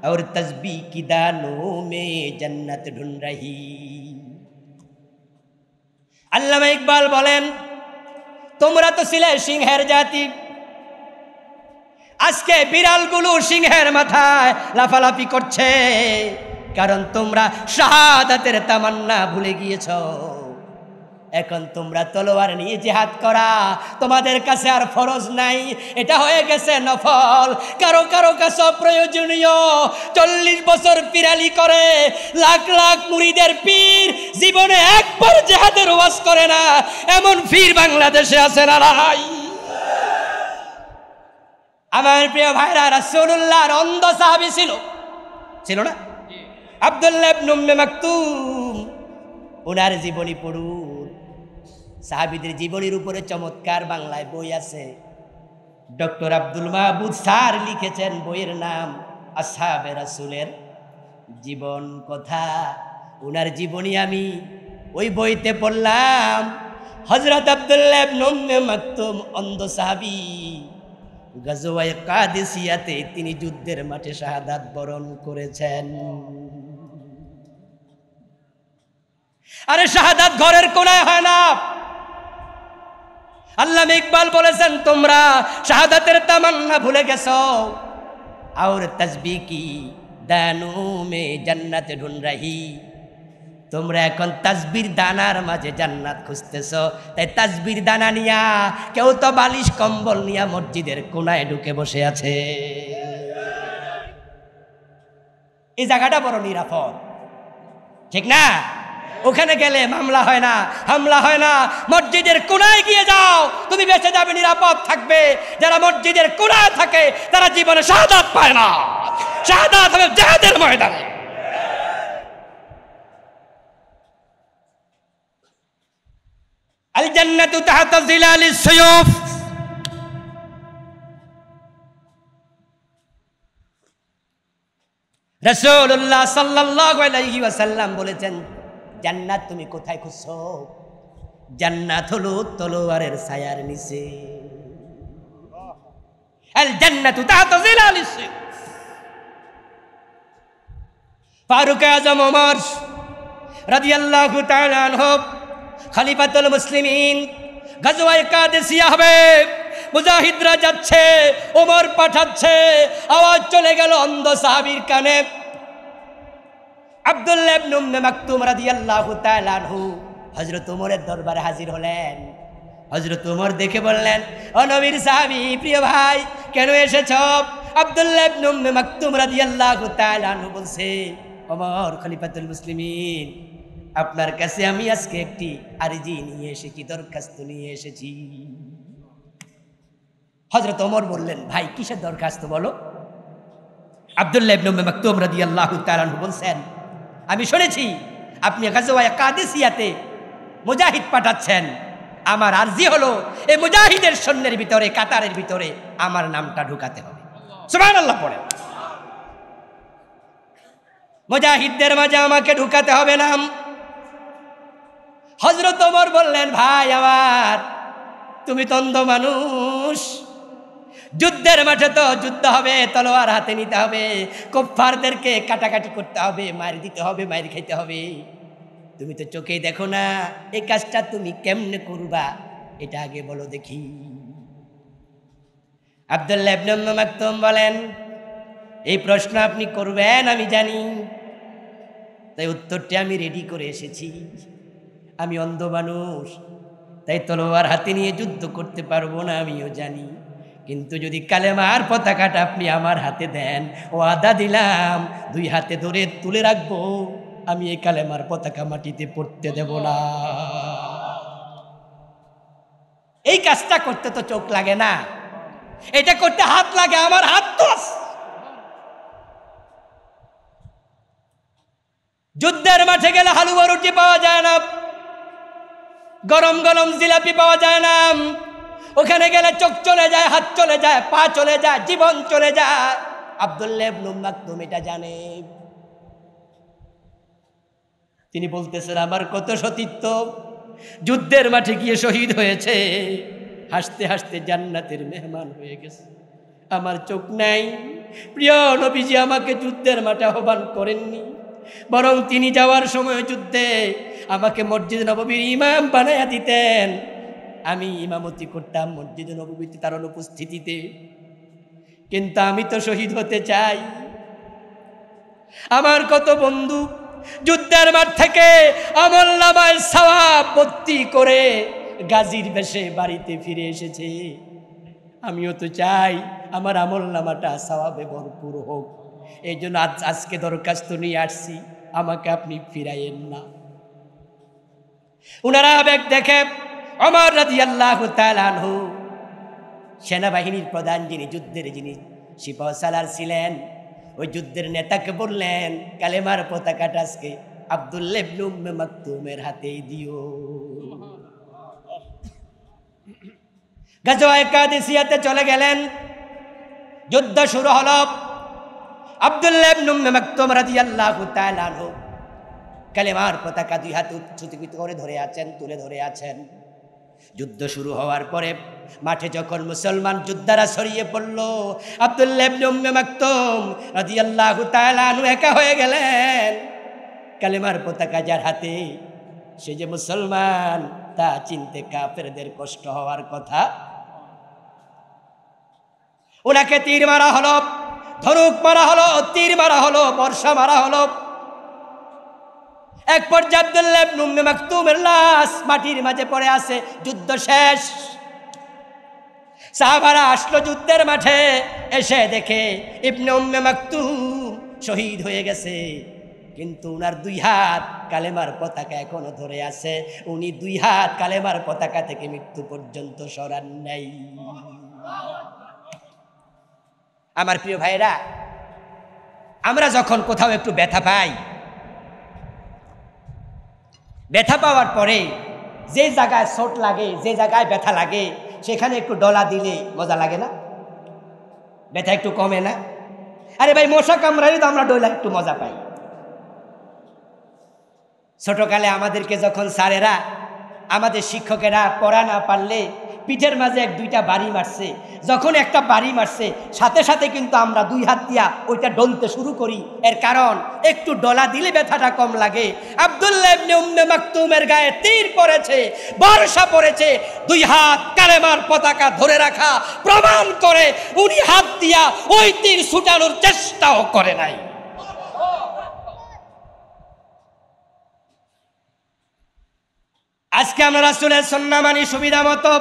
[SPEAKER 1] और तस्बीह की दानों में जन्नत ढूंढ रही। আল্লামা ইকবাল বলেন, তোমরা তো ছিলে সিংহের জাতি, আজকে বিড়ালগুলো সিংহের মাথায় লাফালাফি করছে, কারণ তোমরা শাহাদাতের তামান্না ভুলে গিয়েছো। এখন তোমরা তলোয়ার নিয়ে জিহাদ করা তোমাদের কাছে আর ফরজ নাই, এটা হয়ে গেছে নফল। কারো কারো কাছে প্রয়োজনীয়। 40 বছর পিরালি করে লাখ লাখ মুরিদের পীর জীবনে একবার জিহাদের ওয়াজ করে না, এমন পীর বাংলাদেশে আছে না নাই? আমার প্রিয় ভাইরা, রাসূলুল্লাহর অন্ধ সাহাবী ছিল না? আব্দুল্লাহ ইবনে উম্মে মাকতুম, ওনার জীবনী পড়ুন। সাহাবীদের জীবনীর উপরে চমৎকার বাংলায় বই আছে। ডক্টর আব্দুল মাহবুব স্যার লিখেছেন, বইয়ের নাম আসহাবে রাসূলের জীবন কথা। ওনার জীবনী আমি ওই বইতে পড়লাম। হযরত আব্দুল্লাহ ইবনে উম্মে মাকতুম অন্ধ সাহাবী, গাজওয়ায়ে কাদেসিয়াতে তিনি যুদ্ধের মাঠে শাহাদাত বরণ করেছেন। আরে শাহাদাত ঘরের কোনায় হয় না। আল্লামা ইকবাল বলেছেন, তোমরা শাহাদাতের তামান্না ভুলে গেছো। और तस्बीह की दानों में जन्नत ढूंढ रही, তোমরা এখন তাসবির দানার মাঝে জান্নাত খুঁজতেছো। তাই তাসবির দানা নিয়া কেউ তো বালিশ কম্বল নিয়া মসজিদের কোনায় ঢুকে বসে আছে। এই জায়গাটা বড় নিরাপদ, ঠিক না? ওখানে গেলে মামলা হয় না, হামলা হয় না। মসজিদের কোনায় গিয়ে যাও, তুমি বেঁচে যাবে, নিরাপদ থাকবে। যারা মসজিদের কোনায় থাকে তারা জীবনে শাহাদাত পায় না, শাহাদাত হবে জিহাদের ময়দানে। আল জান্নাতু তাহতা জিলালিস সুয়ুফ। রাসূলুল্লাহ সাল্লাল্লাহু আলাইহি ওয়াসাল্লাম বলেছেন, জান্নাত তুমি কোথায় খুঁজছো? জান্নাত হলো তলোয়ারের ছায়ার নিচে। আল জান্নাতু তাহতা জিলালিস সুয়ুফ। ফারুক আযম ওমর রাদিয়াল্লাহু তাআলা আনহু খলিফাতুল মুসলিমিন, গাজওয়ায়ে কাদেসিয়া হবে, মুজাহিদরা যাচ্ছে, ওমর পাঠাচ্ছে, আওয়াজ চলে গেল অন্ধ সাহাবীর কানে। আব্দুল্লাহ ইবনে উম্মে মাকতুম রাদিয়াল্লাহু তাআলা আনহু হযরত ওমরের দরবারে হাজির হলেন। হযরত ওমর দেখে বললেন, ও নবীর সাহাবী, প্রিয় ভাই, কেন এসেছো? আব্দুল্লাহ ইবনে উম্মে মাকতুম রাদিয়াল্লাহু তাআলা আনহু বলছে, ওমর খলিফাতুল মুসলিমিন, আপনার কাছে আমি আজকে একটি আরজি নিয়ে এসেছি, দরখাস্ত নিয়ে এসেছি। হযরত ওমর বললেন, ভাই কিসের দরখাস্ত বলো? আব্দুল্লাহ ইবনে উম্মে মাকতুম রাদিয়াল্লাহু তাআলা আনহু বলছেন, আমি শুনেছি আপনি গাজওয়ায়ে কাদেসিয়াতে মুজাহিদ পাঠাচ্ছেন। আমার আরজি হলো এই মুজাহিদের সৈন্যের ভিতরে, কাতারের ভিতরে আমার নামটা ঢুকাতে হবে। সুবহানাল্লাহ পড়ে। মুজাহিদদের মাঝে আমাকে ঢুকাতে হবে নাম। হযরত ওমর বললেন, ভাই আমার, তুমি তো অন্ধ মানুষ, যুদ্ধের মাঠে তো যুদ্ধ হবে, তলোয়ার হাতে নিতে হবে, কুফফারদেরকে কাটাকাটি করতে হবে, মার দিতে হবে, মার খাইতে হবে। তুমি তো চোখেই দেখো না, এই কাজটা তুমি কেমনে করবা, এটা আগে বলো দেখি। আব্দুল্লাহ ইবনে উম্মে মাকতুম বলেন, এই প্রশ্ন আপনি করবেন আমি জানি, তাই উত্তরটি আমি রেডি করে এসেছি। আমি অন্ধ মানুষ, তাই তলোয়ার হাতে নিয়ে যুদ্ধ করতে পারবো না, আমিও জানি। কিন্তু যদি কালেমার পতাকাটা আপনি আমার হাতে দেন, ওয়াদা দিলাম 2 হাতে ধরে তুলে রাখবো, আমি এই কালেমার পতাকা মাটিতে পড়তে দেব না। এই কাজটা করতে তো চোখ লাগে না, এটা করতে হাত লাগে। আমার হাত তো যুদ্ধের মাঠে গেলে হালুয়া রুটি পাওয়া যায় না, গরম গরম জিলাপি পাওয়া যায় না। ওখানে গেলে চোখ চলে যায়, হাত চলে যায়, পা চলে যায়, জীবন চলে যায়। আব্দুল্লাহ ইবনে উম্মে মাকতুম এটা জানে। তিনি বলতেছেন, আমার কত সতীত্ব, যুদ্ধের মাঠে গিয়ে শহীদ হয়েছে, হাসতে হাসতে জান্নাতের মেহমান হয়ে গেছে। আমার চোখ নাই। প্রিয় নবীজি আমাকে যুদ্ধের মাঠে আহ্বান করেননি, বরং তিনি যাওয়ার সময় যুদ্ধে আমাকে মসজিদ নববীর ইমাম বানায়া দিতেন। আমি ইমামতি করতাম মসজিদ নববীতে তার অনুপস্থিতিতে। কিন্তু আমি তো শহীদ হতে চাই। আমার কত বন্ধু যুদ্ধের মাঠ থেকে আমলনামায় সওয়াব ভর্তি করে গাজীর বেশে বাড়িতে ফিরে এসেছে। আমিও তো চাই আমার আমলনামাটা সওয়াবে ভরপুর হোক। এই জন্য আজকে দরখাস্ত নিয়ে আসছি, আমাকে আপনি ফিরাইয়েন না। উনারা আবেগ দেখে ওমর রাদিয়াল্লাহু তাআলা আনহু, সেনাবাহিনীর প্রধান যিনি, যুদ্ধের যিনি সিপাহসালার ছিলেন, ওই যুদ্ধের নেতাকে বললেন, কালেমার পতাকাটা আজকে আব্দুল্লাহ ইবনে উম্মে মাকতুমের হাতেই দিও। গাজওয়ায়ে কাদেসিয়াতে চলে গেলেন। যুদ্ধ শুরু হলো। আব্দুল্লাহ ইবনে উম্মে মাকতুম রাদিয়াল্লাহু তাআলা আনহু কালেমার পতাকা 2 হাতে উচ্চকিত করে ধরে আছেন, তুলে ধরে আছেন। যুদ্ধ শুরু হওয়ার পরে মাঠে যখন মুসলমান যোদ্ধারা ছড়িয়ে পড়ল, আব্দুল্লাহ ইবনে উম্মে মাকতুম রাদিয়াল্লাহু তাআলা আনহু একা হয়ে গেলেন। কালেমার পতাকা যার হাতে, সে যে মুসলমান তা চিনতে কাফেরদের কষ্ট হওয়ার কথা। ওনাকে তীর মারা হলো, ধনুক মারা হলো, তীর মারা হলো, বর্ষা মারা হলো। এক পর্যায়ে আব্দুল্লাহ ইবনে উম্মে মাকতুমের লাশ মাটির মাঝে পড়ে আছে। যুদ্ধ শেষ। সাহাবারা আসলো যুদ্ধের মাঠে, এসে দেখে ইবনে উম্মে মাকতুম শহীদ হয়ে গেছে, কিন্তু উনার 2 হাত কালেমার পতাকা এখনো ধরে আছে। উনি 2 হাত কালেমার পতাকা থেকে মৃত্যু পর্যন্ত সরান নাই। আমার প্রিয় ভাইরা, আমরা যখন কোথাও একটু ব্যথা পাই, ব্যথা পাওয়ার পরে যে জায়গায় চোট লাগে, যে জায়গায় ব্যথা লাগে, সেখানে একটু ডলা দিলে মজা লাগে না? ব্যথা একটু কমে না? আরে ভাই, মশা কামড়ালে তো আমরা ডলা একটু মজা পাই। ছোটকালে আমাদেরকে যখন স্যারেরা, আমাদের শিক্ষকেরা পড়া না পারলে পিঠের মাঝে 1-2টা বাড়ি মারছে, যখন একটা বাড়ি মারছে সাথে সাথে কিন্তু আমরা 2 হাত দিয়া ওইটা ডলতে শুরু করি। এর কারণ একটু ডলা দিলে ব্যথাটা কম লাগে। আব্দুল্লাহ ইবনে উম্মে মাকতুমের গায়ে তীর পড়েছে, বর্ষা পড়েছে, 2 হাত কালেমার পতাকা ধরে রাখা প্রমাণ করে উনি হাত দিয়া ওই তীর ছুটানোর চেষ্টাও করে নাই। আজকে আমরা রাসূলের সুন্নাহ মানি সুবিধা মতো।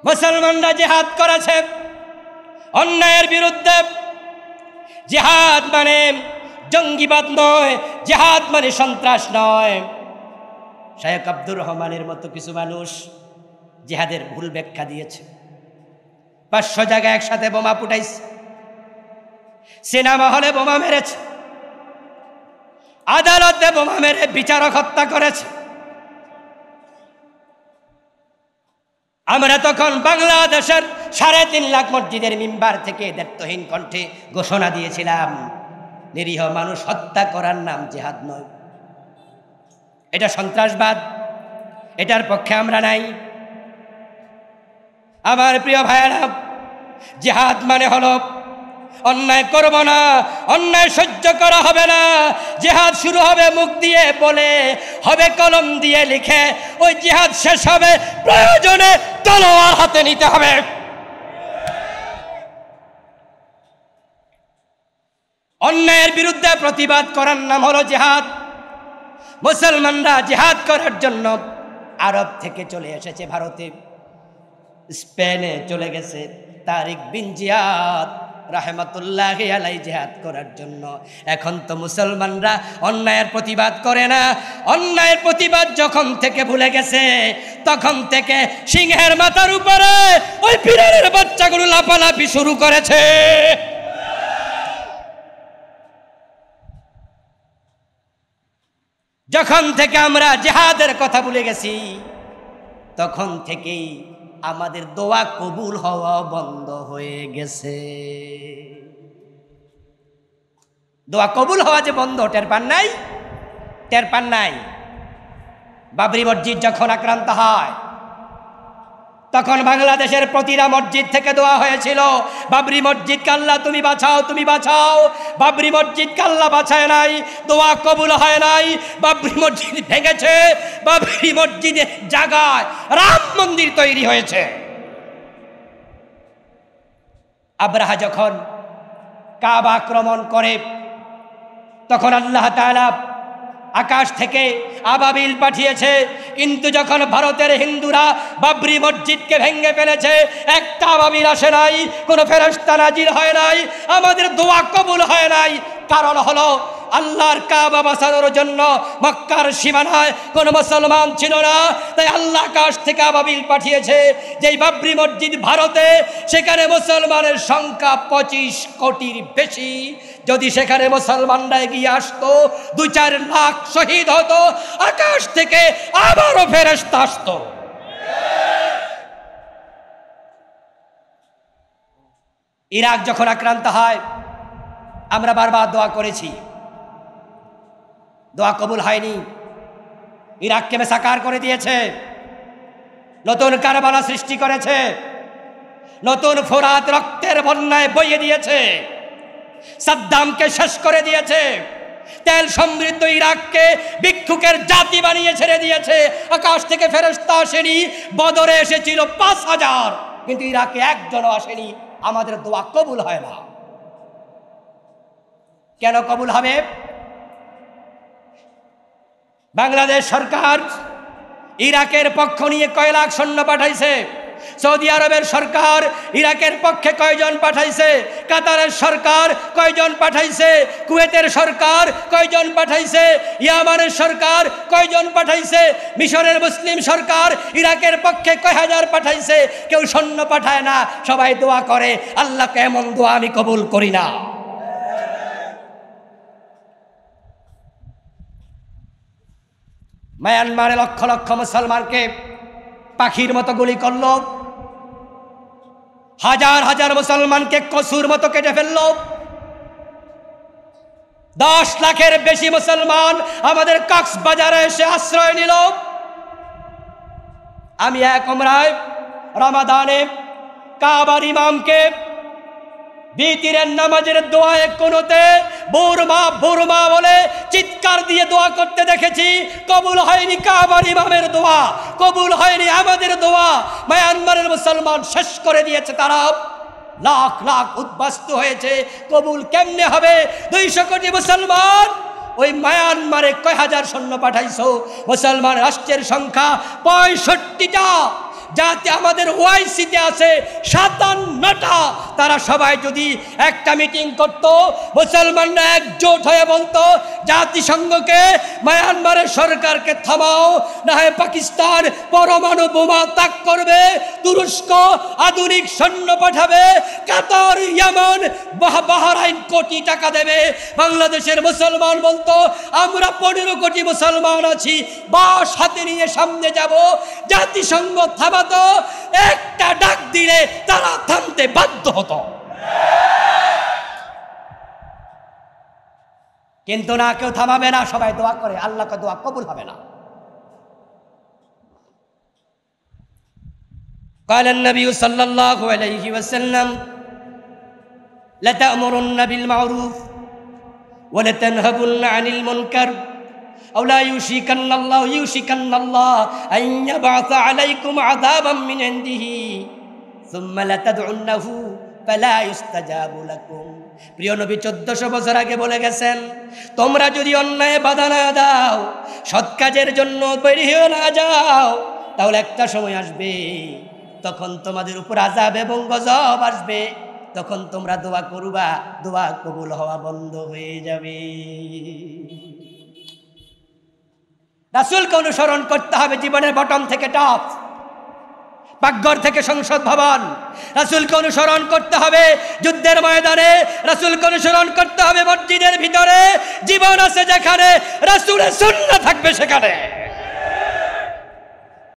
[SPEAKER 1] মুসলমানরা জিহাদ করেছে অন্যায়ের বিরুদ্ধে। জিহাদ মানে জঙ্গিবাদ নয়, জিহাদ মানে সন্ত্রাস নয়। শায়েখ আব্দুর রহমানের মতো কিছু মানুষ জিহাদের ভুল ব্যাখ্যা দিয়েছে। 500 জায়গায় একসাথে বোমা ফুটাইছে, সিনেমা হলে বোমা মেরেছে, আদালতে বোমা মেরে বিচারক হত্যা করেছে। আমরা তখন বাংলাদেশের 3.5 লাখ মসজিদের মিম্বার থেকে দায়িত্বহীন কণ্ঠে ঘোষণা দিয়েছিলাম, নিরীহ মানুষ হত্যা করার নাম জিহাদ নয়, এটা সন্ত্রাসবাদ, এটার পক্ষে আমরা নাই। আমার প্রিয় ভাইয়েরা, জিহাদ মানে হলো অন্যায় করব না, অন্যায় সহ্য করা হবে না। জিহাদ শুরু হবে মুখ দিয়ে বলে, হবে কলম দিয়ে লিখে। ওই জিহাদ শেষ হবে প্রয়োজনে তলোয়ার হাতে নিতে হবে। অন্যায়ের বিরুদ্ধে প্রতিবাদ করার নাম হলো জিহাদ। মুসলমানরা জিহাদ করার জন্য আরব থেকে চলে এসেছে ভারতে, স্পেনে চলে গেছে তারিক বিন জিয়াদ রাহমাতুল্লাহি আলাইহি জিহাদ করার জন্য। এখন তো মুসলমানরা অন্যায়ের প্রতিবাদ করে না। অন্যায়ের প্রতিবাদ যখন থেকে ভুলে গেছে, তখন থেকে সিংহের মাথার উপরে ওই বিড়ালের বাচ্চাগুলো লাফালাফি শুরু করেছে। যখন থেকে আমরা জিহাদের কথা ভুলে গেছি, তখন থেকেই আমাদের দোয়া কবুল হওয়া বন্ধ হয়ে গেছে। দোয়া কবুল হওয়া যে বন্ধ, টের পান নাই? টের পান নাই? বাবরি মসজিদ যখন আক্রান্ত হয়, তখন বাংলাদেশের প্রতিটা মসজিদ থেকে দোয়া হয়েছিল, বাবরি মসজিদকে আল্লাহ তুমি বাঁচাও, তুমি বাঁচাও। বাবরি মসজিদকে আল্লাহ বাঁচায় নাই, দোয়া কবুল হয় নাই। বাবরি মসজিদ ভেঙেছে, বাবরি মসজিদের জায়গায় রাম মন্দির তৈরি হয়েছে। আব্রাহা যখন কাবা আক্রমণ করে, তখন আল্লাহ তাআলা আকাশ থেকে আবাবিল পাঠিয়েছে, কিন্তু যখন ভারতের হিন্দুরা বাবরি মসজিদকে ভেঙে ফেলেছে, একটা আবাবিল আসে নাই, কোনো ফেরেশতা নাজিল হয় নাই, আমাদের দোয়া কবুল হয় নাই। কারণ হলো আল্লাহর কাবা বাঁচানোর জন্য মক্কার সীমানায় কোনো মুসলমান ছিল না, তাই আল্লাহ আকাশ থেকে আবাবিল পাঠিয়েছে। যেই বাবরি মসজিদ ভারতে, সেখানে মুসলমানের সংখ্যা 25 কোটির বেশি। যদি সেখানে মুসলমানরা এগিয়ে আসতো, 2-4 লাখ শহীদ হতো, আকাশ থেকে আবারও ফেরেশতা আসতো। ইরাক যখন আক্রান্ত হয়, আমরা বারবার দোয়া করেছি, দোয়া কবুল হয়নি। ইরাককে মেসাকার করে দিয়েছে, নতুন কারবালা সৃষ্টি করেছে, নতুন ফোরাত রক্তের বন্যায় বইয়ে দিয়েছে, সাদ্দামকে শেষ করে দিয়েছে, তেল সমৃদ্ধ ইরাককে ভিক্ষুকের জাতি বানিয়ে ছেড়ে দিয়েছে। আকাশ থেকে ফেরেশতা আসেনি, বদরে এসেছিল 5000, কিন্তু ইরাকে একজনও আসেনি। আমাদের দোয়া কবুল হয় না। কেন কবুল হবে? বাংলাদেশ সরকার ইরাকের পক্ষ নিয়ে কয় লাখ সৈন্য পাঠাইছে, সৌদি আরবের সরকার ইরাকের পক্ষে কয়জন পাঠাইছে, কাতারের সরকার কয়জন পাঠাইছে, কুয়েতের সরকার কয়জন পাঠাইছে, ইয়ামানের সরকার কয়জন পাঠাইছে, মিশরের মুসলিম সরকার ইরাকের পক্ষে কয় হাজার পাঠাইছে। কেউ সৈন্য পাঠায় না, সবাই দোয়া করে। আল্লাহকে এমন দোয়া আমি কবুল করি না। মায়ানমারে লক্ষ লক্ষ মুসলমানকে পাখির মতো গুলি করল, হাজার হাজার মুসলমানকে কসুর মতো কেটে ফেলল। 10 লাখের বেশি মুসলমান আমাদের কক্সবাজারে এসে আশ্রয় নিল। আমি এক উমরায় রমাদানে কাবার ইমামকে বিতিরের নামাজের দোয়ায়ে কুনুতে বুরমা বুরমা বলে চিৎকার দিয়ে দোয়া করতে দেখেছি। কবুল হয়নি কাবার ইমামের দোয়া, কবুল হয়নি আমাদের দোয়া। মায়ানমারের মুসলমান শেষ করে দিয়েছে তারা, লাখ লাখ উদ্বাস্তু হয়েছে। কবুল কেমনে হবে? 200 কোটি মুসলমান। ওই মায়ানমারে কয় হাজার সৈন্য পাঠাইছো? মুসলমান রাষ্ট্রের সংখ্যা 65টা, যাতে আমাদের ওআইসিতে আছে 57টা। তারা সবাই যদি একটা মিটিং করত, মুসলমানরা একজোট হয়ে বলতো জাতিসংঘকে মায়ানমারের সরকারকে থামাও, না হয় পাকিস্তান পরমাণু বোমা ত্যাগ করবে, তুরস্ক আধুনিক সৈন্য পাঠাবে, কাতার ইয়ামান বাহরাইন কোটি টাকা দেবে। বাংলাদেশের মুসলমান বলতো আমরা 15 কোটি মুসলমান আছি, বাস হাতে নিয়ে সামনে যাব। জাতিসংঘ থামাতো, একটা ডাক দিলে তারা থামতে বাধ্য হতো। কিন্তু না, কেউ থামাবে না, সবাই দোয়া করে, আল্লাহকে দোয়া কবুল হবে না। قال النبي صلى الله عليه وسلم لتأمرن بالمعروف ولتنهبن عن المنكر أو لا يوشكن الله أن يبعث عليكم عذابا من عنده ثم لتدعنه فلا يستجاب لكم। প্রিয় নবী 1400 বছর আগে বলে গেছেন, তোমরা যদি অন্যায় বাধা না দাও, সৎ কাজের জন্য বেরিয়ে না যাও, তাহলে একটা সময় আসবে তখন তোমাদের উপর আযাব এবং গজব আসবে। তখন তোমরা দোয়া করবা, দোয়া কবুল হওয়া বন্ধ হয়ে যাবে। রাসূলকে অনুসরণ করতে হবে জীবনের বটম থেকে টপ, পাকঘর থেকে সংসদ ভবন। রাসূলকে অনুসরণ করতে হবে যুদ্ধের ময়দানে, রাসূলকে অনুসরণ করতে হবে মসজিদের ভিতরে। জীবন আছে যেখানে রাসূলের সুন্নাহ থাকবে সেখানে।